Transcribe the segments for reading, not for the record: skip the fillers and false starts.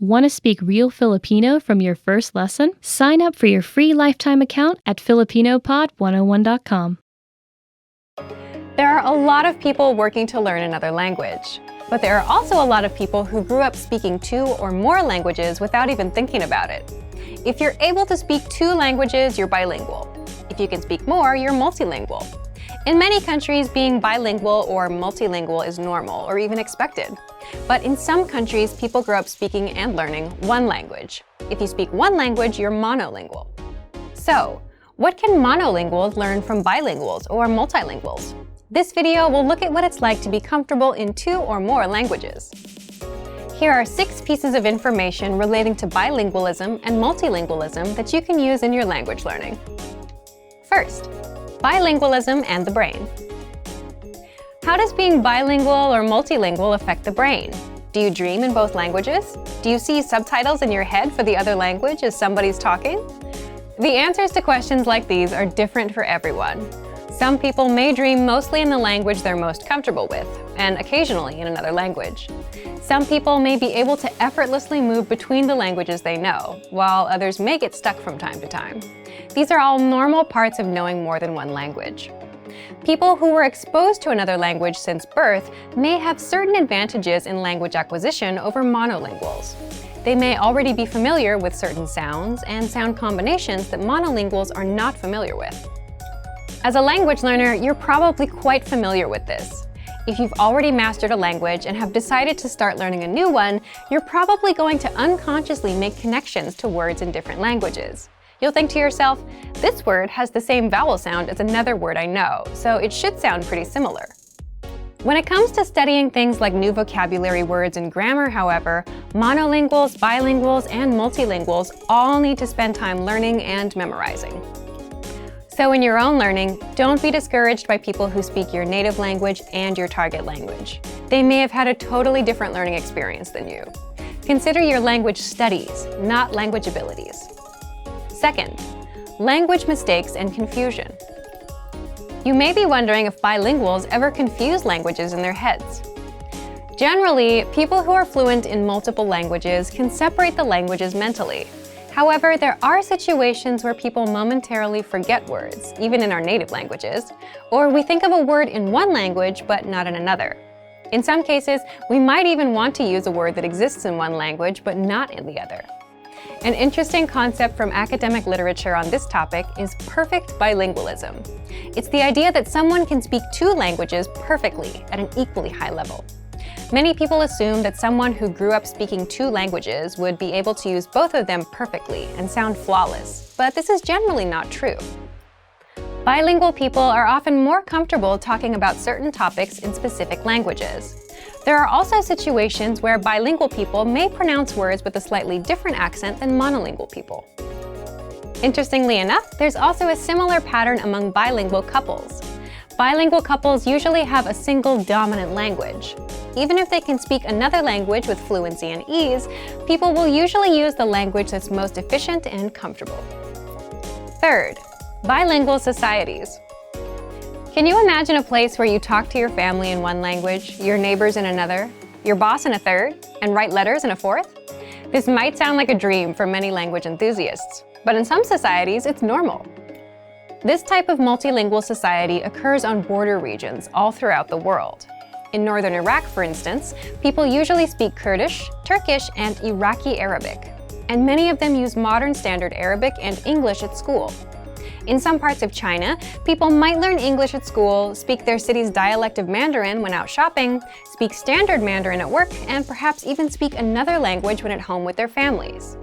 Want to speak real Filipino from your first lesson? Sign up for your free lifetime account at filipinopod101.com. There are a lot of people working to learn another language, but there are also a lot of people who grew up speaking 2 or more languages without even thinking about it. If you're able to speak 2 languages, you're bilingual. If you can speak more, you're multilingual. In many countries, being bilingual or multilingual is normal or even expected. But in some countries, people grow up speaking and learning 1 language. If you speak 1 language, you're monolingual. So, what can monolinguals learn from bilinguals or multilinguals? This video will look at what it's like to be comfortable in 2 or more languages. Here are 6 pieces of information relating to bilingualism and multilingualism that you can use in your language learning. First, bilingualism and the brain. How does being bilingual or multilingual affect the brain? Do you dream in both languages? Do you see subtitles in your head for the other language as somebody's talking? The answers to questions like these are different for everyone. Some people may dream mostly in the language they're most comfortable with, and occasionally in another language. Some people may be able to effortlessly move between the languages they know, while others may get stuck from time to time. These are all normal parts of knowing more than 1 language. People who were exposed to another language since birth may have certain advantages in language acquisition over monolinguals. They may already be familiar with certain sounds and sound combinations that monolinguals are not familiar with. As a language learner, you're probably quite familiar with this. If you've already mastered a language and have decided to start learning a new one, you're probably going to unconsciously make connections to words in different languages. You'll think to yourself, this word has the same vowel sound as another word I know, so it should sound pretty similar. When it comes to studying things like new vocabulary words and grammar, however, monolinguals, bilinguals, and multilinguals all need to spend time learning and memorizing. So in your own learning, don't be discouraged by people who speak your native language and your target language. They may have had a totally different learning experience than you. Consider your language studies, not language abilities. Second, language mistakes and confusion. You may be wondering if bilinguals ever confuse languages in their heads. Generally, people who are fluent in multiple languages can separate the languages mentally. However, there are situations where people momentarily forget words, even in our native languages, or we think of a word in one language but not in another. In some cases, we might even want to use a word that exists in one language but not in the other. An interesting concept from academic literature on this topic is perfect bilingualism. It's the idea that someone can speak 2 languages perfectly at an equally high level. Many people assume that someone who grew up speaking 2 languages would be able to use both of them perfectly and sound flawless, but this is generally not true. Bilingual people are often more comfortable talking about certain topics in specific languages. There are also situations where bilingual people may pronounce words with a slightly different accent than monolingual people. Interestingly enough, there's also a similar pattern among bilingual couples. Bilingual couples usually have a single dominant language. Even if they can speak another language with fluency and ease, people will usually use the language that's most efficient and comfortable. Third, bilingual societies. Can you imagine a place where you talk to your family in one language, your neighbors in another, your boss in a third, and write letters in a fourth? This might sound like a dream for many language enthusiasts, but in some societies, it's normal. This type of multilingual society occurs on border regions all throughout the world. In northern Iraq, for instance, people usually speak Kurdish, Turkish, and Iraqi Arabic, and many of them use modern standard Arabic and English at school. In some parts of China, people might learn English at school, speak their city's dialect of Mandarin when out shopping, speak standard Mandarin at work, and perhaps even speak another language when at home with their families.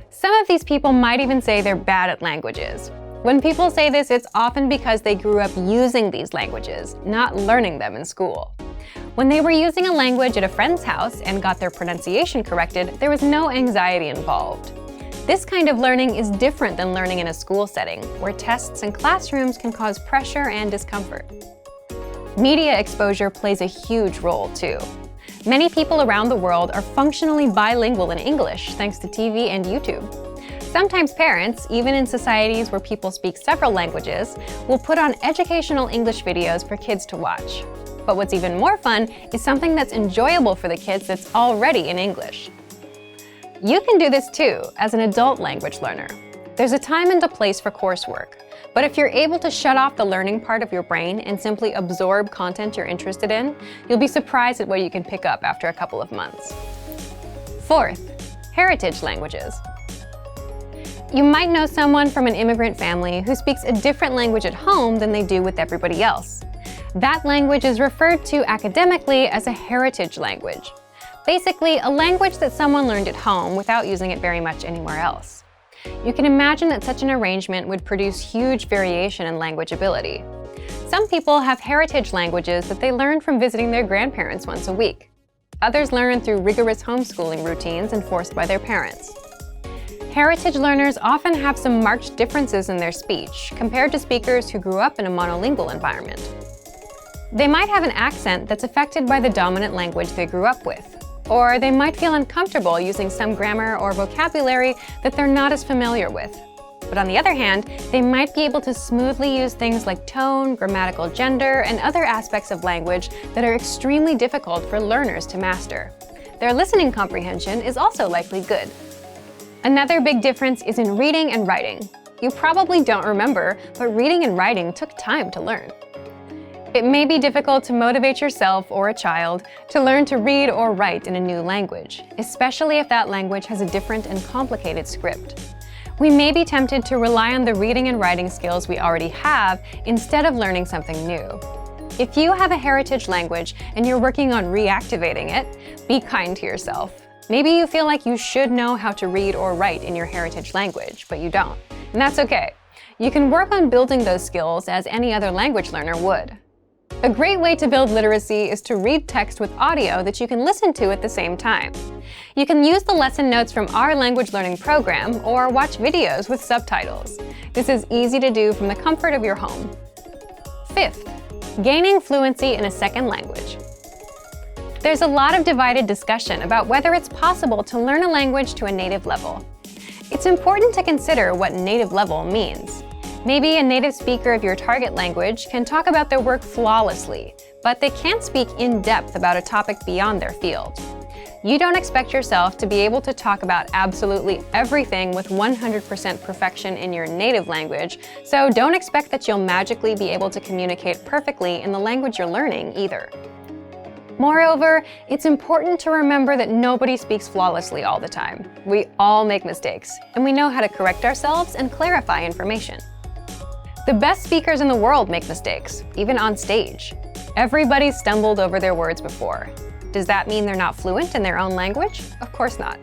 Some of these people might even say they're bad at languages. When people say this, it's often because they grew up using these languages, not learning them in school. When they were using a language at a friend's house and got their pronunciation corrected, there was no anxiety involved. This kind of learning is different than learning in a school setting, where tests and classrooms can cause pressure and discomfort. Media exposure plays a huge role, too. Many people around the world are functionally bilingual in English thanks to TV and YouTube. Sometimes parents, even in societies where people speak several languages, will put on educational English videos for kids to watch. But what's even more fun is something that's enjoyable for the kids that's already in English. You can do this too as an adult language learner. There's a time and a place for coursework, but if you're able to shut off the learning part of your brain and simply absorb content you're interested in, you'll be surprised at what you can pick up after a couple of months. Fourth, heritage languages. You might know someone from an immigrant family who speaks a different language at home than they do with everybody else. That language is referred to academically as a heritage language. Basically, a language that someone learned at home without using it very much anywhere else. You can imagine that such an arrangement would produce huge variation in language ability. Some people have heritage languages that they learn from visiting their grandparents once a week. Others learn through rigorous homeschooling routines enforced by their parents. Heritage learners often have some marked differences in their speech compared to speakers who grew up in a monolingual environment. They might have an accent that's affected by the dominant language they grew up with, or they might feel uncomfortable using some grammar or vocabulary that they're not as familiar with. But on the other hand, they might be able to smoothly use things like tone, grammatical gender, and other aspects of language that are extremely difficult for learners to master. Their listening comprehension is also likely good. Another big difference is in reading and writing. You probably don't remember, but reading and writing took time to learn. It may be difficult to motivate yourself or a child to learn to read or write in a new language, especially if that language has a different and complicated script. We may be tempted to rely on the reading and writing skills we already have instead of learning something new. If you have a heritage language and you're working on reactivating it, be kind to yourself. Maybe you feel like you should know how to read or write in your heritage language, but you don't. And that's okay. You can work on building those skills as any other language learner would. A great way to build literacy is to read text with audio that you can listen to at the same time. You can use the lesson notes from our language learning program or watch videos with subtitles. This is easy to do from the comfort of your home. Fifth, gaining fluency in a second language. There's a lot of divided discussion about whether it's possible to learn a language to a native level. It's important to consider what native level means. Maybe a native speaker of your target language can talk about their work flawlessly, but they can't speak in depth about a topic beyond their field. You don't expect yourself to be able to talk about absolutely everything with 100% perfection in your native language, so don't expect that you'll magically be able to communicate perfectly in the language you're learning either. Moreover, it's important to remember that nobody speaks flawlessly all the time. We all make mistakes, and we know how to correct ourselves and clarify information. The best speakers in the world make mistakes, even on stage. Everybody's stumbled over their words before. Does that mean they're not fluent in their own language? Of course not.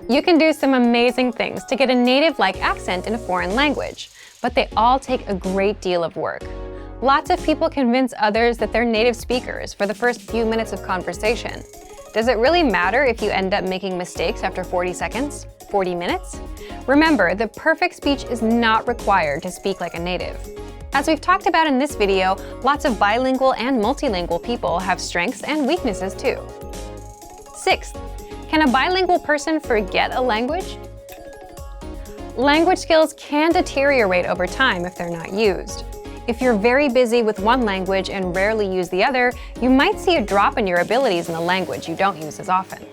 You can do some amazing things to get a native-like accent in a foreign language, but they all take a great deal of work. Lots of people convince others that they're native speakers for the first few minutes of conversation. Does it really matter if you end up making mistakes after 40 seconds? 40 minutes? Remember, the perfect speech is not required to speak like a native. As we've talked about in this video, lots of bilingual and multilingual people have strengths and weaknesses too. Sixth, can a bilingual person forget a language? Language skills can deteriorate over time if they're not used. If you're very busy with one language and rarely use the other, you might see a drop in your abilities in the language you don't use as often.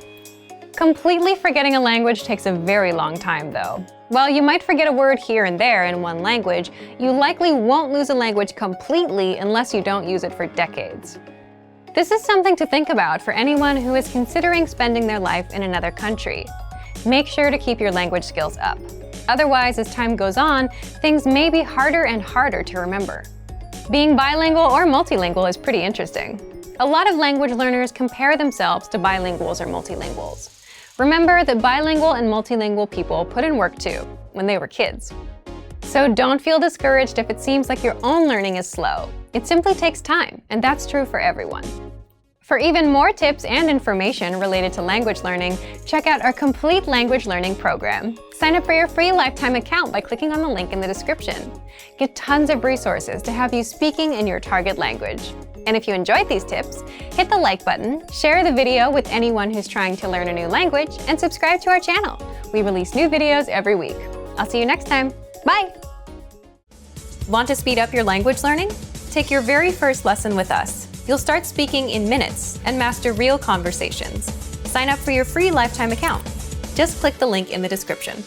Completely forgetting a language takes a very long time, though. While you might forget a word here and there in one language, you likely won't lose a language completely unless you don't use it for decades. This is something to think about for anyone who is considering spending their life in another country. Make sure to keep your language skills up. Otherwise, as time goes on, things may be harder and harder to remember. Being bilingual or multilingual is pretty interesting. A lot of language learners compare themselves to bilinguals or multilinguals. Remember that bilingual and multilingual people put in work too, when they were kids. So don't feel discouraged if it seems like your own learning is slow. It simply takes time, and that's true for everyone. For even more tips and information related to language learning, check out our complete language learning program. Sign up for your free lifetime account by clicking on the link in the description. Get tons of resources to have you speaking in your target language. And if you enjoyed these tips, hit the like button, share the video with anyone who's trying to learn a new language, and subscribe to our channel. We release new videos every week. I'll see you next time. Bye! Want to speed up your language learning? Take your very first lesson with us. You'll start speaking in minutes and master real conversations. Sign up for your free lifetime account. Just click the link in the description.